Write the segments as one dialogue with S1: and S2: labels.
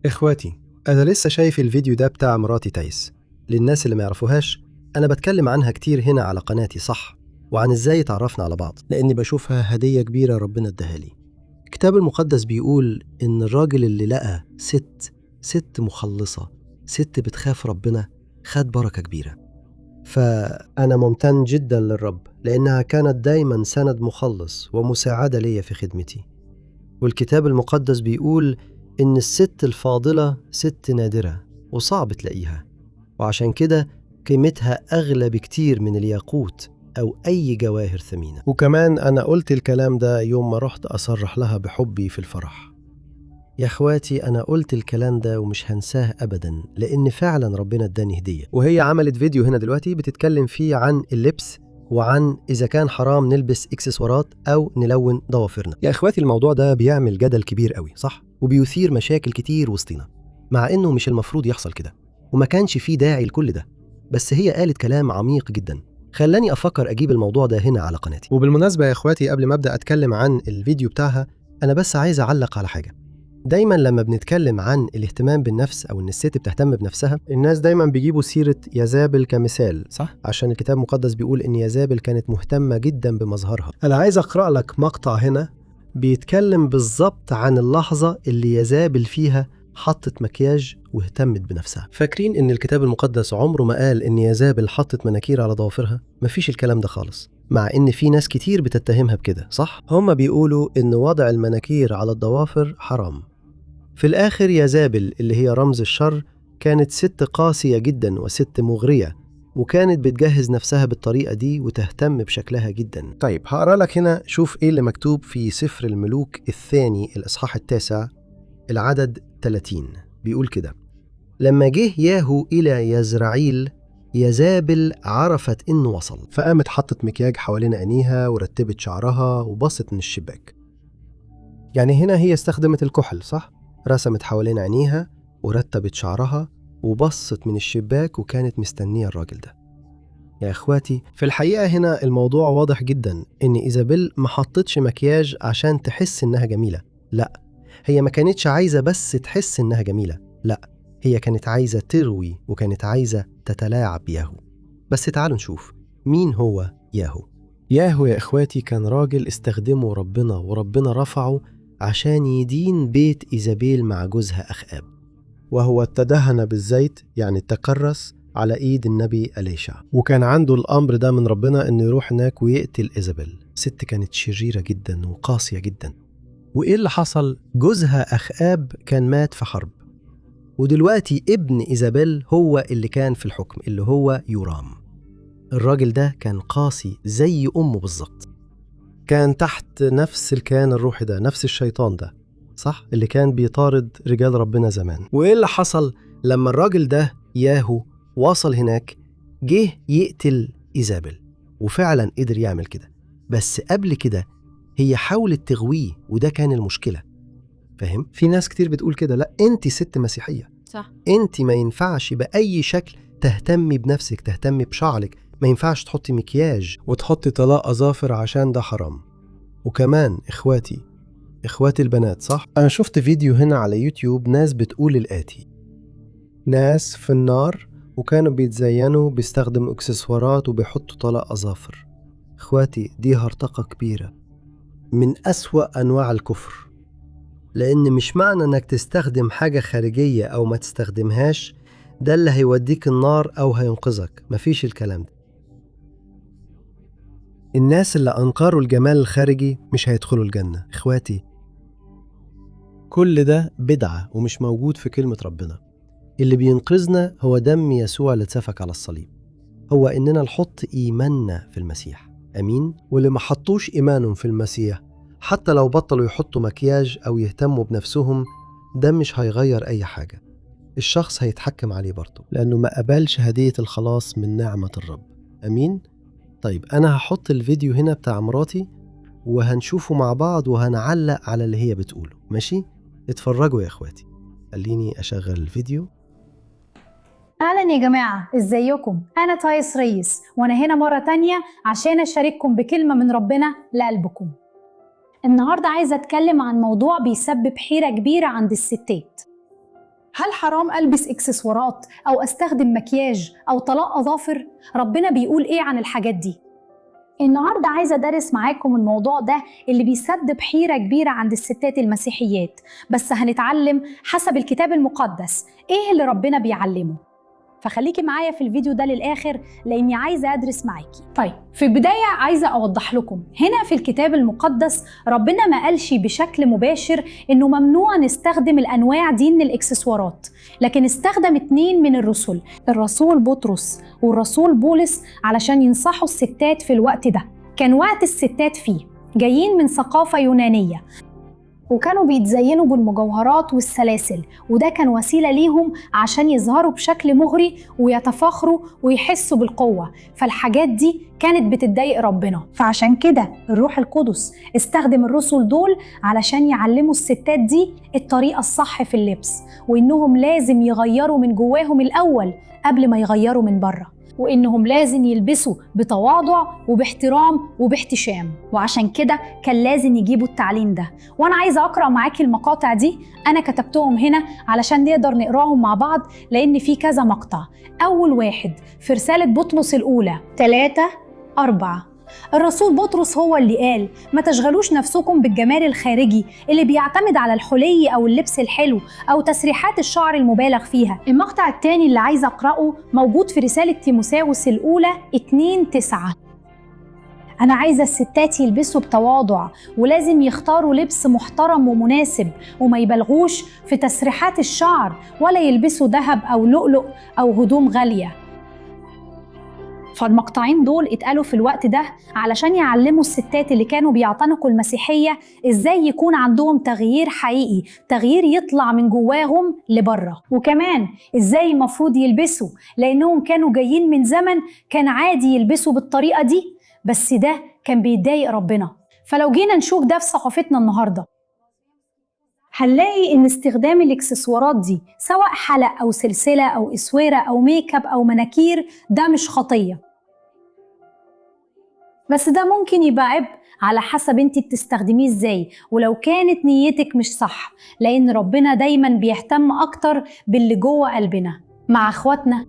S1: إخواتي، أنا لسه شايف الفيديو ده بتاع مراتي تايس. للناس اللي ما يعرفوهاش، أنا بتكلم عنها كتير هنا على قناتي، صح؟ وعن إزاي تعرفنا على بعض، لأني بشوفها هدية كبيرة ربنا اداها لي. الكتاب المقدس بيقول إن الراجل اللي لقى ست مخلصة، ست بتخاف ربنا، خد بركة كبيرة. فأنا ممتن جدا للرب لأنها كانت دايما سند مخلص ومساعدة ليا في خدمتي. والكتاب المقدس بيقول إن الست الفاضلة ست نادرة وصعب تلاقيها، وعشان كده قيمتها أغلى بكتير من الياقوت أو أي جواهر ثمينة. وكمان أنا قلت الكلام ده يوم ما رحت أصرح لها بحبي في الفرح. يا أخواتي، أنا قلت الكلام ده ومش هنساه أبدا، لأن فعلا ربنا اداني هدية. وهي عملت فيديو هنا دلوقتي بتتكلم فيه عن اللبس، وعن إذا كان حرام نلبس إكسسوارات أو نلون ضوافرنا. يا إخواتي، الموضوع ده بيعمل جدل كبير قوي، صح؟ وبيثير مشاكل كتير وسطنا، مع إنه مش المفروض يحصل كده، وما كانش فيه داعي لكل ده. بس هي قالت كلام عميق جدا خلاني أفكر أجيب الموضوع ده هنا على قناتي. وبالمناسبة يا إخواتي، قبل ما أبدأ أتكلم عن الفيديو بتاعها، أنا بس عايز أعلق على حاجة. دايما لما بنتكلم عن الاهتمام بالنفس او ان الست بتهتم بنفسها، الناس دايما بيجيبوا سيرة يزابل كمثال، صح؟ عشان الكتاب المقدس بيقول ان يزابل كانت مهتمة جدا بمظهرها. انا عايز اقرأ لك مقطع هنا بيتكلم بالظبط عن اللحظة اللي يزابل فيها حطت مكياج واهتمت بنفسها. فاكرين ان الكتاب المقدس عمره ما قال ان يزابل حطت مناكير على ضوافرها؟ مفيش الكلام ده خالص، مع ان في ناس كتير بتتهمها بكده، صح؟ هما بيقولوا ان وضع المناكير على الضوافر حرام. في الآخر يزابل اللي هي رمز الشر كانت ست قاسية جدا وست مغرية، وكانت بتجهز نفسها بالطريقة دي وتهتم بشكلها جدا. طيب هقرأ لك هنا، شوف ايه اللي مكتوب في سفر الملوك الثاني الإصحاح 9 العدد 30. بيقول كده: لما جه ياهو إلى يزرعيل، يزابل عرفت إنه وصل، فقامت حطت مكياج حوالين عينيها ورتبت شعرها وبصت من الشباك. يعني هنا هي استخدمت الكحل، صح؟ رسمت حوالين عينيها ورتبت شعرها وبصت من الشباك وكانت مستنية الراجل ده. يا إخواتي، في الحقيقة هنا الموضوع واضح جدا إن إيزابيل ما حطتش مكياج عشان تحس إنها جميلة. لا، هي ما كانتش عايزة بس تحس إنها جميلة، لا، هي كانت عايزة تروي وكانت عايزة تتلاعب بياهو. بس تعالوا نشوف مين هو ياهو. ياهو يا إخواتي كان راجل استخدمه ربنا، وربنا رفعه عشان يدين بيت إيزابيل مع جوزها أخآب. وهو تدهن بالزيت، يعني تكرس على إيد النبي أليشع، وكان عنده الأمر ده من ربنا إنه يروح هناك ويقتل إيزابيل. ست كانت شريرة جدا وقاسية جدا. وإيه اللي حصل؟ جوزها أخآب كان مات في حرب، ودلوقتي ابن إيزابيل هو اللي كان في الحكم، اللي هو يورام. الراجل ده كان قاسي زي أمه بالظبط، كان تحت نفس الكيان الروحي ده، نفس الشيطان ده، صح؟ اللي كان بيطارد رجال ربنا زمان. وإيه اللي حصل لما الراجل ده ياهو وصل هناك؟ جه يقتل إيزابل، وفعلا قدر يعمل كده. بس قبل كده هي حاولت تغويه، وده كان المشكلة. فاهم؟ في ناس كتير بتقول كده: لا، انت ست مسيحية،
S2: صح.
S1: انت ما ينفعش بأي شكل تهتمي بنفسك، تهتمي بشعرك، ما ينفعش تحطي مكياج وتحطي طلاق أظافر عشان ده حرام. وكمان إخواتي البنات، صح؟ أنا شفت فيديو هنا على يوتيوب ناس بتقول الآتي: ناس في النار وكانوا بيتزينوا، بيستخدموا اكسسوارات وبيحطوا طلاق أظافر. إخواتي، دي هرطقة كبيرة من أسوأ أنواع الكفر، لأن مش معنى أنك تستخدم حاجة خارجية أو ما تستخدمهاش ده اللي هيوديك النار أو هينقذك. مفيش الكلام ده. الناس اللي أنكروا الجمال الخارجي مش هيدخلوا الجنة. إخواتي، كل ده بدعة ومش موجود في كلمة ربنا. اللي بينقذنا هو دم يسوع اللي اتسفك على الصليب، هو إننا نحط إيماننا في المسيح. أمين؟ واللي ما حطوش إيمانهم في المسيح، حتى لو بطلوا يحطوا مكياج أو يهتموا بنفسهم، ده مش هيغير أي حاجة. الشخص هيتحكم عليه برضه، لأنه ما قبلش هدية الخلاص من نعمة الرب. أمين؟ طيب أنا هحط الفيديو هنا بتاع مراتي وهنشوفه مع بعض وهنعلق على اللي هي بتقوله، ماشي؟ اتفرجوا يا اخواتي. خليني اشغل الفيديو.
S3: أهلا يا جماعة، إزيكم؟ أنا تايس ريس، وأنا هنا مرة تانية عشان أشارككم بكلمة من ربنا لقلبكم. النهاردة عايزة أتكلم عن موضوع بيسبب حيرة كبيرة عند الستات. هل حرام ألبس إكسسوارات أو أستخدم مكياج أو طلاق أظافر؟ ربنا بيقول إيه عن الحاجات دي؟ النهاردة عايزة أدرس معاكم الموضوع ده اللي بيسبب حيرة كبيرة عند الستات المسيحيات، بس هنتعلم حسب الكتاب المقدس إيه اللي ربنا بيعلمه. فخليكي معايا في الفيديو ده للآخر لأني عايزة أدرس معاكي. طيب، في البداية عايزة أوضح لكم هنا في الكتاب المقدس ربنا ما قالش بشكل مباشر إنه ممنوع نستخدم الأنواع دي من الإكسسوارات، لكن استخدم 2 من الرسل، الرسول بطرس والرسول بولس، علشان ينصحوا الستات في الوقت ده. كان وقت الستات فيه جايين من ثقافة يونانية، وكانوا بيتزينوا بالمجوهرات والسلاسل، وده كان وسيلة ليهم عشان يظهروا بشكل مغري ويتفاخروا ويحسوا بالقوة. فالحاجات دي كانت بتضايق ربنا، فعشان كده الروح القدس استخدم الرسل دول علشان يعلموا الستات دي الطريقة الصح في اللبس، وإنهم لازم يغيروا من جواهم الأول قبل ما يغيروا من بره، وإنهم لازم يلبسوا بتواضع وباحترام وباحتشام. وعشان كده كان لازم يجيبوا التعليم ده. وأنا عايزة أقرأ معاكي المقاطع دي، أنا كتبتهم هنا علشان نقدر نقراهم مع بعض، لأن في كذا مقطع. أول واحد في رسالة بطرس الأولى 3:4. الرسول بطرس هو اللي قال: ما تشغلوش نفسكم بالجمال الخارجي اللي بيعتمد على الحلي أو اللبس الحلو أو تسريحات الشعر المبالغ فيها. المقطع الثاني اللي عايزة أقرأه موجود في رسالة تيموثاوس الأولى 2:9. أنا عايزة الستات يلبسوا بتواضع، ولازم يختاروا لبس محترم ومناسب، وما يبالغوش في تسريحات الشعر، ولا يلبسوا ذهب أو لؤلؤ أو هدوم غالية. فالمقطعين دول اتقالوا في الوقت ده علشان يعلموا الستات اللي كانوا بيعتنقوا المسيحية ازاي يكون عندهم تغيير حقيقي، تغيير يطلع من جواهم لبره، وكمان ازاي المفروض يلبسوا، لانهم كانوا جايين من زمن كان عادي يلبسوا بالطريقة دي، بس ده كان بيضايق ربنا. فلو جينا نشوف ده في ثقافتنا النهاردة، هنلاقي ان استخدام الاكسسوارات دي سواء حلق او سلسلة او اسوارة او ميك اب او مناكير ده مش خطية، بس ده ممكن يبقى عبء على حسب انت بتستخدميه ازاي، ولو كانت نيتك مش صح، لان ربنا دايما بيهتم اكتر باللي جوه قلبنا. مع اخواتنا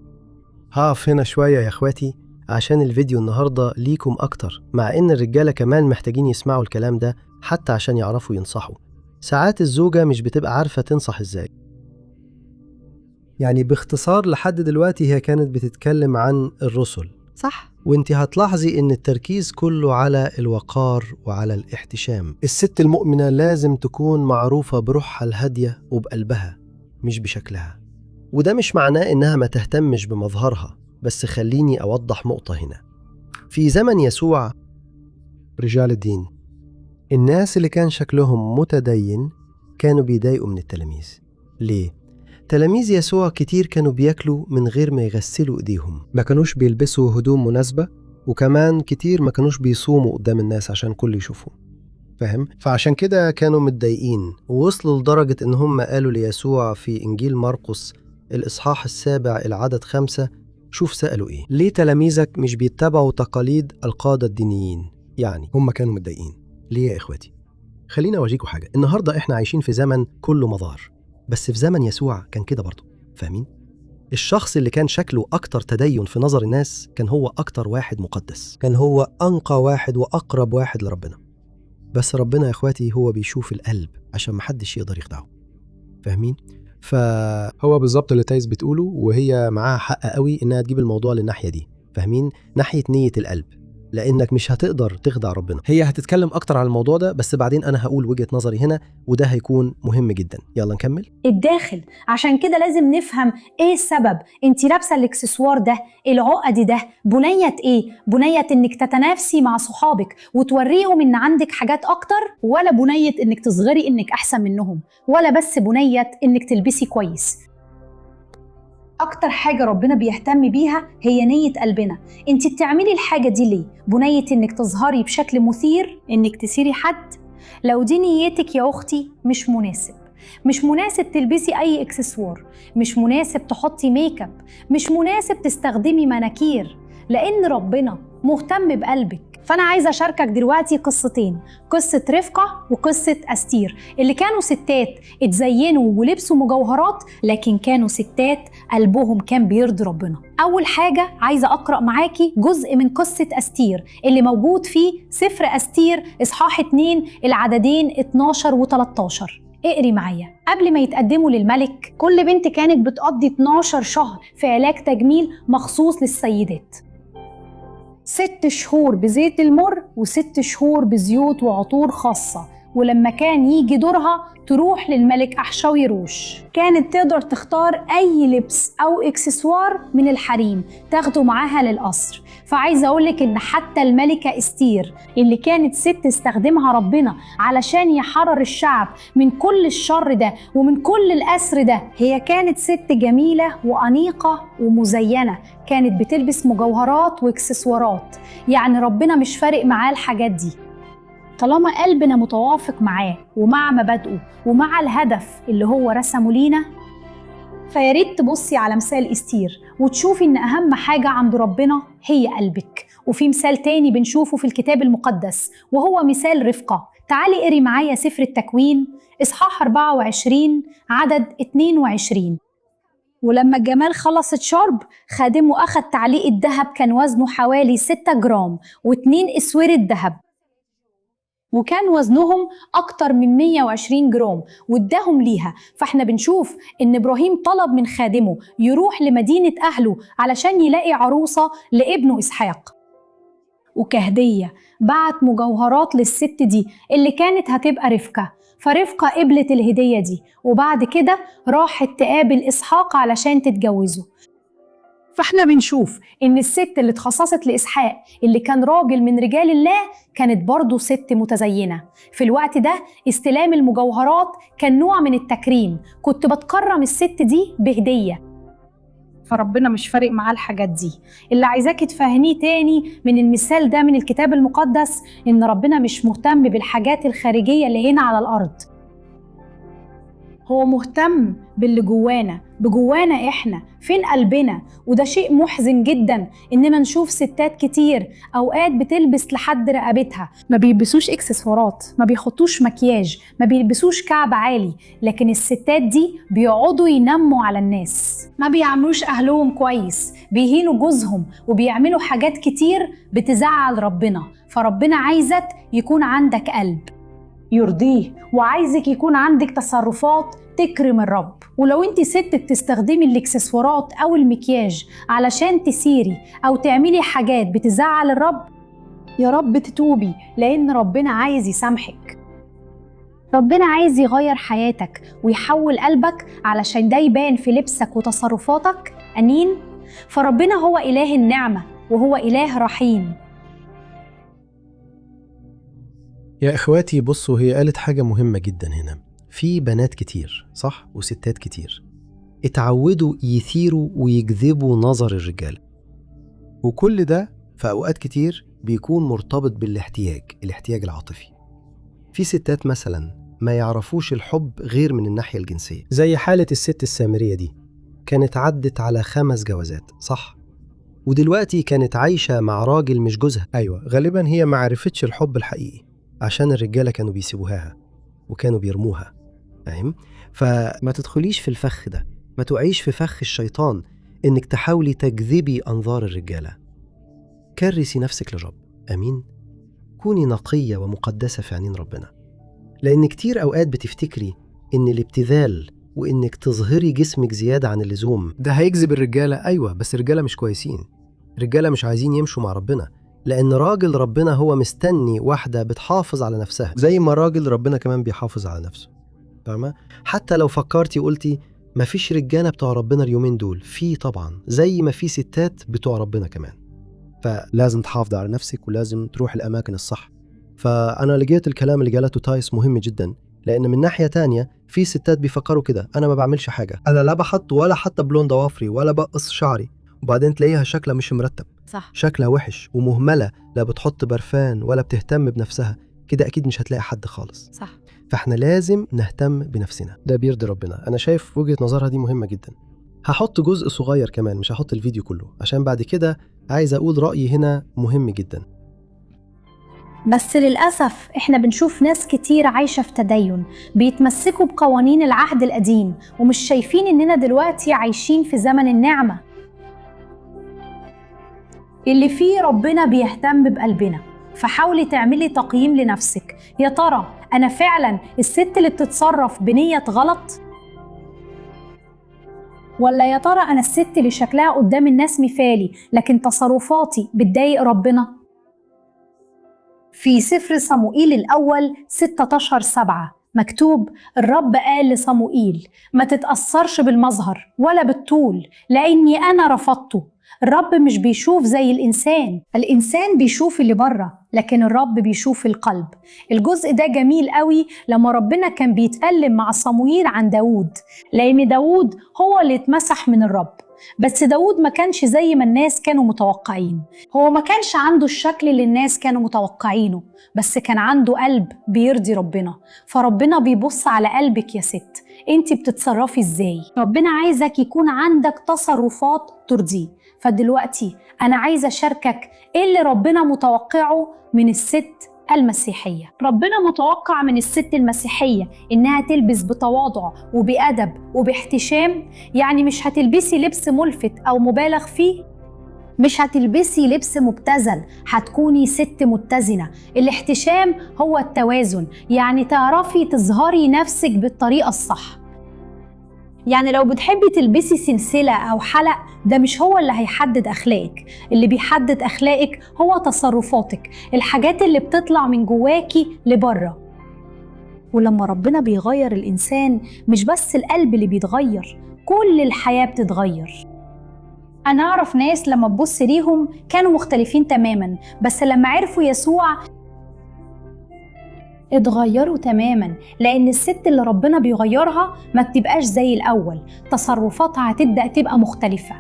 S1: هقف هنا شوية يا اخواتي عشان الفيديو النهاردة ليكم اكتر، مع ان الرجالة كمان محتاجين يسمعوا الكلام ده حتى عشان يعرفوا ينصحوا. ساعات الزوجة مش بتبقى عارفة تنصح ازاي. يعني باختصار لحد دلوقتي هي كانت بتتكلم عن الرسل، صح؟ وانت هتلاحظي ان التركيز كله على الوقار وعلى الاحتشام. الست المؤمنة لازم تكون معروفة بروحها الهادية وبقلبها مش بشكلها، وده مش معناه انها ما تهتمش بمظهرها، بس خليني اوضح نقطة هنا. في زمن يسوع رجال الدين، الناس اللي كان شكلهم متدين كانوا بيضايقوا من التلاميذ. ليه؟ تلاميذ يسوع كتير كانوا بياكلوا من غير ما يغسلوا ايديهم، ما كانوش بيلبسوا هدوم مناسبة، وكمان كتير ما كانوش بيصوموا قدام الناس عشان كل يشوفوا. فاهم؟ فعشان كده كانوا متضايقين، ووصلوا لدرجة ان هم قالوا ليسوع في انجيل مرقس الاصحاح 7 العدد 5، شوف سألوا ايه: ليه تلاميذك مش بيتبعوا تقاليد القادة الدينيين؟ يعني هم كانوا متضايقين. ليه يا اخواتي؟ خلينا اوريكم حاجة. النهاردة احنا عايشين في زمن كله مظاهر، بس في زمن يسوع كان كده برضه. فاهمين؟ الشخص اللي كان شكله أكتر تدين في نظر الناس كان هو أكتر واحد مقدس، كان هو أنقى واحد وأقرب واحد لربنا. بس ربنا يا إخواتي هو بيشوف القلب عشان محدش يقدر يخدعه. فاهمين؟ فهو بالظبط اللي تايس بتقوله، وهي معاها حق قوي إنها تجيب الموضوع للناحية دي. فاهمين؟ ناحية نية القلب، لأنك مش هتقدر تخدع ربنا. هي هتتكلم أكتر عن الموضوع ده، بس بعدين أنا هقول وجهة نظري هنا، وده هيكون مهم جدا. يلا نكمل.
S3: الداخل. عشان كده لازم نفهم ايه السبب انت لابسه الاكسسوار ده، العقد ده بنية ايه؟ بنية انك تتنافسي مع صحابك وتوريهم ان عندك حاجات اكتر، ولا بنية انك تصغري انك احسن منهم، ولا بس بنية انك تلبسي كويس. أكتر حاجة ربنا بيهتم بيها هي نية قلبنا. أنت بتعملي الحاجة دي ليه؟ بنية إنك تظهري بشكل مثير، إنك تثيري حد؟ لو دي نيتك يا أختي مش مناسب. مش مناسب تلبسي أي إكسسوار، مش مناسب تحطي ميك اب، مش مناسب تستخدمي مناكير، لأن ربنا مهتم بقلبك. فأنا عايزة أشاركك دلوقتي قصتين، قصة رفقة وقصة أستير، اللي كانوا ستات اتزينوا ولبسوا مجوهرات، لكن كانوا ستات قلبهم كان بيرضي ربنا. أول حاجة عايزة أقرأ معاكي جزء من قصة أستير اللي موجود في سفر أستير إصحاح 2 العددين 12 و 13. اقري معايا. قبل ما يتقدموا للملك، كل بنت كانت بتقضي 12 شهر في علاج تجميل مخصوص للسيدات، 6 شهور بزيت المر و6 شهور بزيوت وعطور خاصة، ولما كان يجي دورها تروح للملك أحشويروش. كانت تقدر تختار أي لبس أو إكسسوار من الحريم تاخده معاها للقصر. فعايزة أقولك إن حتى الملكة أستير اللي كانت ست استخدمها ربنا علشان يحرر الشعب من كل الشر ده ومن كل الأسر ده، هي كانت ست جميلة وأنيقة ومزينة، كانت بتلبس مجوهرات وإكسسوارات. يعني ربنا مش فارق معاه الحاجات دي طالما قلبنا متوافق معاه ومع مبادئه ومع الهدف اللي هو رسمه لينا. فياريت تبصي على مثال أستير وتشوفي إن أهم حاجة عند ربنا هي قلبك. وفي مثال تاني بنشوفه في الكتاب المقدس وهو مثال رفقة. تعالي قري معايا سفر التكوين إصحاح 24 عدد 22. ولما الجمال خلصت شرب، خادمه أخذ تعليق الذهب كان وزنه حوالي 6 جرام و2 أسورة ذهب، وكان وزنهم أكتر من 120 جرام، واداهم ليها. فاحنا بنشوف إن إبراهيم طلب من خادمه يروح لمدينة أهله علشان يلاقي عروسة لابنه إسحاق، وكهدية بعت مجوهرات للست دي اللي كانت هتبقى رفقة. فرفقة قبلت الهدية دي، وبعد كده راحت تقابل إسحاق علشان تتجوزه. فاحنا بنشوف ان الست اللي اتخصصت لإسحاق اللي كان راجل من رجال الله كانت برضو ست متزينة. في الوقت ده استلام المجوهرات كان نوع من التكريم، كنت بتكرم الست دي بهدية. فربنا مش فارق معاه الحاجات دي. اللي عايزاكي تفهميه تاني من المثال ده من الكتاب المقدس ان ربنا مش مهتم بالحاجات الخارجية اللي هنا على الأرض، هو مهتم باللي جوانا، بجوانا احنا، فين قلبنا. وده شيء محزن جدا اننا نشوف ستات كتير اوقات بتلبس لحد رقبتها، ما بيلبسوش اكسسوارات، ما بيحطوش مكياج، ما بيلبسوش كعب عالي، لكن الستات دي بيقعدوا ينموا على الناس، ما بيعملوش اهلهم كويس، بيهينوا جوزهم، وبيعملوا حاجات كتير بتزعل ربنا. فربنا عايزك يكون عندك قلب يرضيه، وعايزك يكون عندك تصرفات تكرم الرب. ولو انت ست بتستخدمي الاكسسوارات او المكياج علشان تسيري او تعملي حاجات بتزعل الرب، يا رب تتوبي، لان ربنا عايز يسامحك. ربنا عايز يغير حياتك ويحول قلبك علشان ده يبان في لبسك وتصرفاتك. امين. فربنا هو اله النعمة وهو اله رحيم.
S1: يا إخواتي بصوا، هي قالت حاجة مهمة جدا هنا. في بنات كتير صح وستات كتير اتعودوا يثيروا ويجذبوا نظر الرجال، وكل ده في أوقات كتير بيكون مرتبط الاحتياج العاطفي. في ستات مثلا ما يعرفوش الحب غير من الناحية الجنسية، زي حالة الست السامرية دي، كانت عدت على 5 جوازات صح، ودلوقتي كانت عايشة مع راجل مش جوزها. أيوة، غالبا هي ما عرفتش الحب الحقيقي عشان الرجالة كانوا بيسيبوها وكانوا بيرموها، فاهم؟ فما تدخليش في الفخ ده، ما تعيش في فخ الشيطان إنك تحاولي تجذبي أنظار الرجالة. كرسي نفسك للرب. أمين. كوني نقية ومقدسة في عينين ربنا، لأن كتير أوقات بتفتكري إن الابتذال وإنك تظهري جسمك زيادة عن اللزوم ده هيجذب الرجالة. أيوة، بس الرجالة مش كويسين، الرجالة مش عايزين يمشوا مع ربنا، لأن راجل ربنا هو مستني واحدة بتحافظ على نفسها زي ما راجل ربنا كمان بيحافظ على نفسه، فاهمة؟ حتى لو فكرتي قلتي مفيش رجالة بتوع ربنا اليومين دول، في طبعا، زي ما في ستات بتوع ربنا كمان. فلازم تحافظ على نفسك ولازم تروح الأماكن الصح. فأنا لقيت الكلام اللي قالته تايس مهم جدا، لأن من ناحية تانية في ستات بيفكروا كده، أنا ما بعملش حاجة، أنا لا بحط ولا حتى بلون ضوافري ولا بقص شعري، وبعدين تلاقيها شكلها مش مرتب،
S3: صح،
S1: شكلها وحش ومهملة، لا بتحط برفان ولا بتهتم بنفسها، كده أكيد مش هتلاقي حد خالص.
S3: صح.
S1: فإحنا لازم نهتم بنفسنا، ده بيرضي ربنا. أنا شايف وجهة نظرها دي مهمة جدا. هحط جزء صغير كمان، مش هحط الفيديو كله، عشان بعد كده عايز أقول رأيي هنا مهم جدا.
S3: بس للأسف إحنا بنشوف ناس كتير عايشة في تدين، بيتمسكوا بقوانين العهد القديم ومش شايفين إننا دلوقتي عايشين في زمن النعمة اللي فيه ربنا بيهتم بقلبنا. فحاولي تعملي تقييم لنفسك، يا ترى أنا فعلا الست اللي بتتصرف بنية غلط؟ ولا يا ترى أنا الست اللي شكلها قدام الناس مثالي لكن تصرفاتي بتضايق ربنا؟ في سفر صموئيل الأول 16:7 مكتوب: الرب قال لصموئيل ما تتأثرش بالمظهر ولا بالطول لأني أنا رفضته. الرب مش بيشوف زي الإنسان بيشوف اللي بره، لكن الرب بيشوف القلب. الجزء ده جميل قوي لما ربنا كان بيتكلم مع صموئيل عن داود، لأن داود هو اللي اتمسح من الرب. بس داود ما كانش زي ما الناس كانوا متوقعين، هو ما كانش عنده الشكل اللي الناس كانوا متوقعينه، بس كان عنده قلب بيرضي ربنا. فربنا بيبص على قلبك يا ست، انت بتتصرفي ازاي؟ ربنا عايزك يكون عندك تصرفات ترضيه. فدلوقتي أنا عايزة أشاركك إيه اللي ربنا متوقعه من الست المسيحية. ربنا متوقع من الست المسيحية إنها تلبس بتواضع وبأدب وباحتشام. يعني مش هتلبسي لبس ملفت أو مبالغ فيه، مش هتلبسي لبس مبتذل، هتكوني ست متزنة. الاحتشام هو التوازن، يعني تعرفي تظهري نفسك بالطريقة الصح. يعني لو بتحبي تلبسي سلسلة أو حلق، ده مش هو اللي هيحدد أخلاقك. اللي بيحدد أخلاقك هو تصرفاتك، الحاجات اللي بتطلع من جواكي لبره. ولما ربنا بيغير الإنسان مش بس القلب اللي بيتغير، كل الحياة بتتغير. أنا أعرف ناس لما تبص ليهم كانوا مختلفين تماما، بس لما عرفوا يسوع اتغيروا تماما. لأن الست اللي ربنا بيغيرها ما بتبقاش زي الأول، تصرفاتها هتبدأ تبقى مختلفة،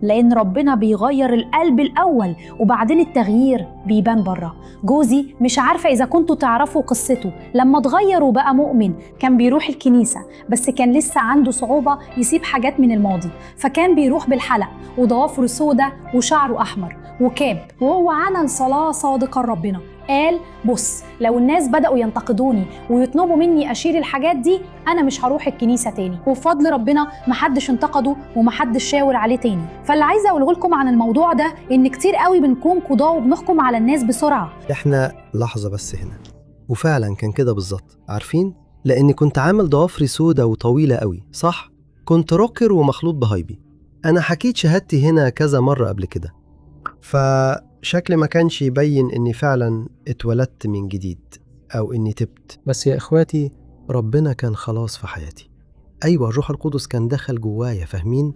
S3: لأن ربنا بيغير القلب الأول وبعدين التغيير بيبان بره. جوزي مش عارفة إذا كنتوا تعرفوا قصته، لما اتغير وبقى مؤمن كان بيروح الكنيسة بس كان لسه عنده صعوبة يسيب حاجات من الماضي، فكان بيروح بالحلق وضوافره سودة وشعره أحمر وكاب، وهو عمل صلاة صادقة لربنا. قال بص، لو الناس بدأوا ينتقدوني ويطلبوا مني أشيل الحاجات دي أنا مش هروح الكنيسة تاني. وبفضل ربنا محدش انتقده ومحدش شاور عليه تاني. فاللي عايزة أقوله لكم عن الموضوع ده إن كتير قوي بنكون قضاة وبنحكم على الناس بسرعة.
S1: احنا لحظة بس هنا، وفعلا كان كده بالظبط. عارفين؟ لأني كنت عامل ضوافري سودة وطويلة قوي، صح؟ كنت روكر ومخلوط بهايبي. أنا حكيت شهادتي هنا كذا مرة قبل كده، فشكلي ما كانش يبين إني فعلا اتولدت من جديد أو إني تبت. بس يا إخواتي، ربنا كان خلاص في حياتي. أيوة، الروح القدس كان دخل جوايا، فاهمين؟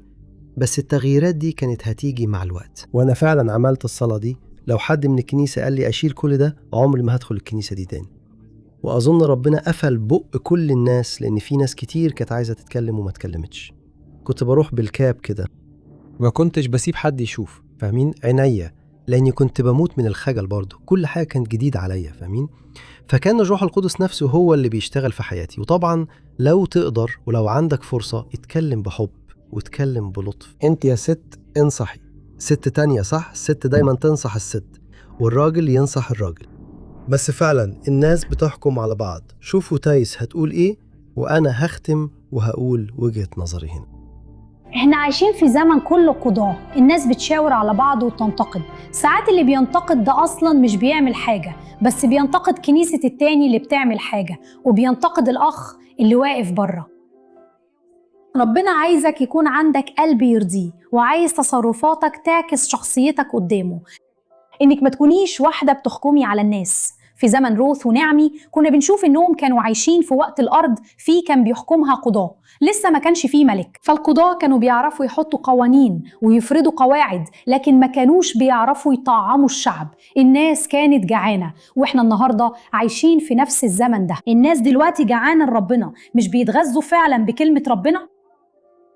S1: بس التغييرات دي كانت هتيجي مع الوقت، وأنا فعلا عملت الصلاة دي. لو حد من الكنيسة قال لي أشيل كل ده، عمري ما هدخل الكنيسة دي تاني. وأظن ربنا قفل بق كل الناس، لأن في ناس كتير كانت عايزة تتكلم وما تكلمتش. كنت بروح بالكاب كده، ما كنتش بسيب حد يشوف، فاهمين؟ عينيا، لأني كنت بموت من الخجل برضه. كل حاجة كانت جديدة عليا، فاهمين؟ فكان الروح القدس نفسه هو اللي بيشتغل في حياتي. وطبعا لو تقدر ولو عندك فرصة اتكلم بحب واتكلم بلطف. انت يا ست انصحي ست تانية، صح؟ الست دايما تنصح الست والراجل ينصح الراجل. بس فعلا الناس بتحكم على بعض. شوفوا تايس هتقول ايه، وانا هختم وهقول وجهة نظري هنا.
S3: احنا عايشين في زمن كله قضاة، الناس بتشاور على بعض وتنتقد. ساعات اللي بينتقد ده اصلا مش بيعمل حاجة، بس بينتقد كنيسة التاني اللي بتعمل حاجة، وبينتقد الاخ اللي واقف بره. ربنا عايزك يكون عندك قلب يرضيه، وعايز تصرفاتك تعكس شخصيتك قدامه، انك ما تكونيش واحدة بتحكمي على الناس. في زمن روث ونعمي كنا بنشوف انهم كانوا عايشين في وقت الارض فيه كان بيحكمها قضاة، لسه ما كانش فيه ملك. فالقضاة كانوا بيعرفوا يحطوا قوانين ويفرضوا قواعد، لكن ما كانوش بيعرفوا يطعموا الشعب. الناس كانت جعانة، واحنا النهاردة عايشين في نفس الزمن ده. الناس دلوقتي جعانة لربنا، مش بيتغذوا فعلا بكلمة ربنا.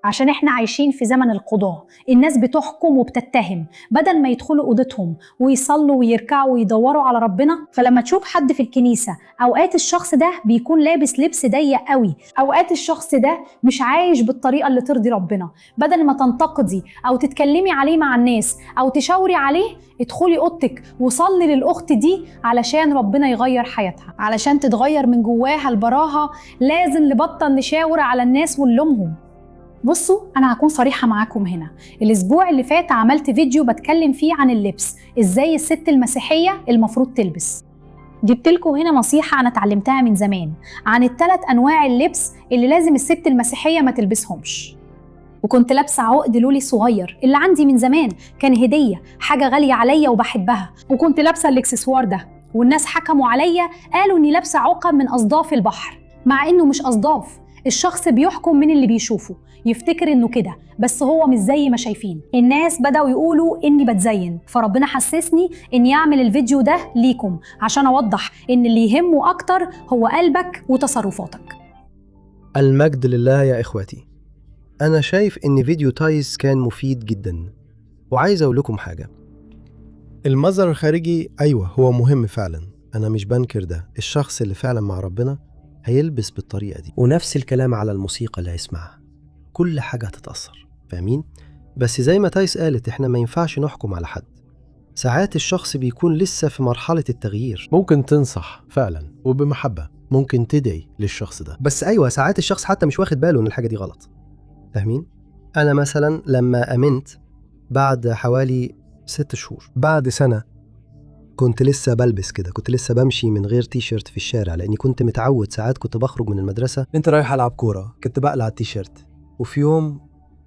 S3: عشان احنا عايشين في زمن القضاء، الناس بتحكم وبتتهم بدل ما يدخلوا اوضتهم ويصلوا ويركعوا ويدوروا على ربنا. فلما تشوف حد في الكنيسة، اوقات الشخص ده بيكون لابس لبس ضيق قوي، اوقات الشخص ده مش عايش بالطريقة اللي ترضي ربنا. بدل ما تنتقدي او تتكلمي عليه مع الناس او تشاوري عليه، ادخلي اوضتك وصلي للاخت دي علشان ربنا يغير حياتها. علشان تتغير من جواها لبراها لازم نبطل نشاور على الناس ونلومهم. بصوا، أنا هكون صريحة معاكم هنا. الأسبوع اللي فات عملت فيديو بتكلم فيه عن اللبس، إزاي الست المسيحية المفروض تلبس. جبتلكوا هنا نصيحة أنا اتعلمتها من زمان عن ال3 أنواع اللبس اللي لازم الست المسيحية ما تلبسهمش. وكنت لابسة عقد لولي صغير اللي عندي من زمان، كان هدية، حاجة غالية عليا وبحبها. وكنت لابسة الإكسسوار ده، والناس حكموا عليا قالوا إني لابسة عقد من أصداف البحر، مع إنه مش أصداف. الشخص بيحكم من اللي بيشوفه، يفتكر إنه كده، بس هو مش زي ما شايفين. الناس بدأوا يقولوا إني بتزين، فربنا حسسني إني أعمل الفيديو ده ليكم عشان أوضح إن اللي يهمه أكتر هو قلبك وتصرفاتك.
S1: المجد لله يا إخواتي. أنا شايف إن فيديو تايس كان مفيد جدا، وعايز أقول لكم حاجة. المظهر الخارجي أيوة هو مهم فعلا، أنا مش بنكر ده. الشخص اللي فعلا مع ربنا هيلبس بالطريقة دي، ونفس الكلام على الموسيقى اللي هيسمعها، كل حاجة هتتأثر. فاهمين؟ بس زي ما تايس قالت، إحنا ما ينفعش نحكم على حد. ساعات الشخص بيكون لسه في مرحلة التغيير. ممكن تنصح فعلا وبمحبة، ممكن تدعي للشخص ده، بس أيوة ساعات الشخص حتى مش واخد باله إن الحاجة دي غلط. فاهمين؟ أنا مثلا لما أمنت بعد حوالي 6 شهور، بعد سنة كنت لسه بلبس كده، كنت لسه بمشي من غير تي شيرت في الشارع، لأني كنت متعود ساعات كنت بخرج من المدرسة انت رايح ألعب كورة، كنت بقلع التي شيرت. وفي يوم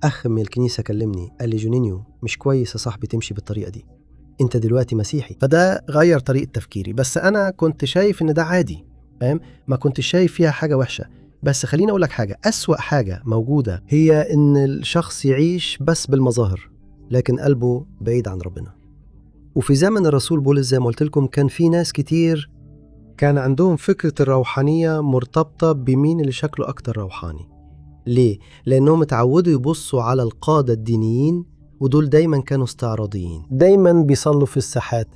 S1: أخ من الكنيسة كلمني قال لي جونينيو، مش كويس يا صاحبي تمشي بالطريقة دي، انت دلوقتي مسيحي. فده غير طريقة تفكيري، بس أنا كنت شايف إن ده عادي، فاهم؟ ما كنت شايف فيها حاجة وحشة. بس خليني أقول لك حاجة، أسوأ حاجة موجودة هي إن الشخص يعيش بس بالمظاهر لكن قلبه بعيد عن ربنا. وفي زمن الرسول بولس زي ما قلت لكم كان في ناس كتير كان عندهم فكرة الروحانية مرتبطة بمين اللي شكله أكتر روحاني. ليه؟ لأنهم اتعودوا يبصوا على القادة الدينيين، ودول دايما كانوا استعراضيين، دايما بيصلوا في الساحات،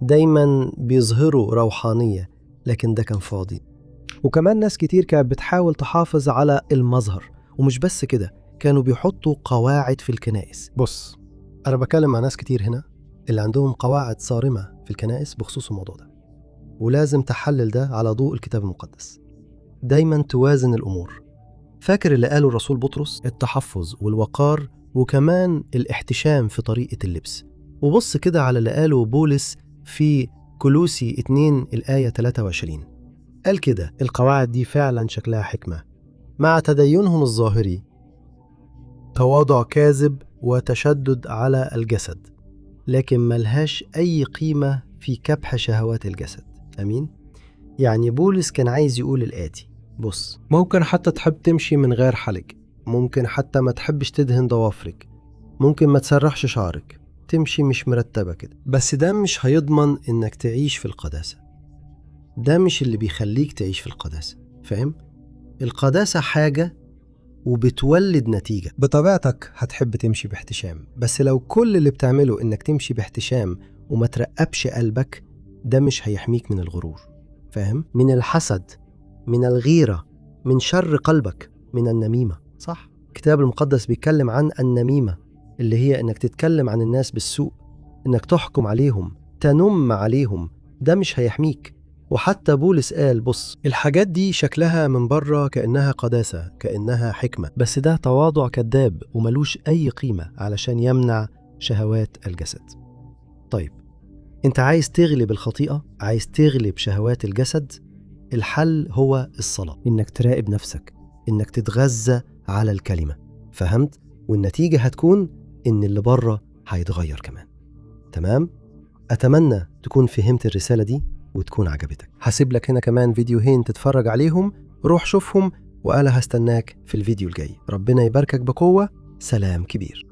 S1: دايما بيظهروا روحانية، لكن ده كان فاضي. وكمان ناس كتير كانت بتحاول تحافظ على المظهر، ومش بس كده، كانوا بيحطوا قواعد في الكنائس. بص، أنا بكلم مع ناس كتير هنا اللي عندهم قواعد صارمة في الكنائس بخصوص الموضوع ده، ولازم تحلل ده على ضوء الكتاب المقدس. دايما توازن الأمور. فاكر اللي قاله الرسول بطرس؟ التحفظ والوقار، وكمان الاحتشام في طريقة اللبس. وبص كده على اللي قاله بولس في كولوسي 2 الآية 23، قال كده: القواعد دي فعلا شكلها حكمة، مع تدينهم الظاهري تواضع كاذب وتشدد على الجسد، لكن ملهاش أي قيمة في كبح شهوات الجسد. أمين؟ يعني بولس كان عايز يقول الآتي: بص، ممكن حتى تحب تمشي من غير حلق، ممكن حتى ما تحبش تدهن ضوافرك، ممكن ما تسرحش شعرك، تمشي مش مرتبة كده، بس ده مش هيضمن إنك تعيش في القداسة. ده مش اللي بيخليك تعيش في القداسة. فاهم؟ القداسة حاجة وبتولد نتيجة. بطبيعتك هتحب تمشي باحتشام، بس لو كل اللي بتعمله إنك تمشي باحتشام وما ترقبش قلبك، ده مش هيحميك من الغرور. فاهم؟ من الحسد، من الغيرة، من شر قلبك، من النميمة. صح؟ الكتاب المقدس بيتكلم عن النميمة، اللي هي إنك تتكلم عن الناس بالسوء، إنك تحكم عليهم، تنم عليهم. ده مش هيحميك. وحتى بولس قال: بص، الحاجات دي شكلها من بره كأنها قداسة، كأنها حكمة، بس ده تواضع كذاب وملوش أي قيمة علشان يمنع شهوات الجسد. طيب، انت عايز تغلب الخطيئة، عايز تغلب شهوات الجسد، الحل هو الصلاة، انك تراقب نفسك، انك تتغذى على الكلمة. فهمت؟ والنتيجة هتكون ان اللي بره هيتغير كمان. تمام؟ أتمنى تكون فهمت الرسالة دي وتكون عجبتك. هسيب لك هنا كمان فيديوهين تتفرج عليهم، روح شوفهم، وأنا هستناك في الفيديو الجاي. ربنا يباركك بقوة. سلام كبير.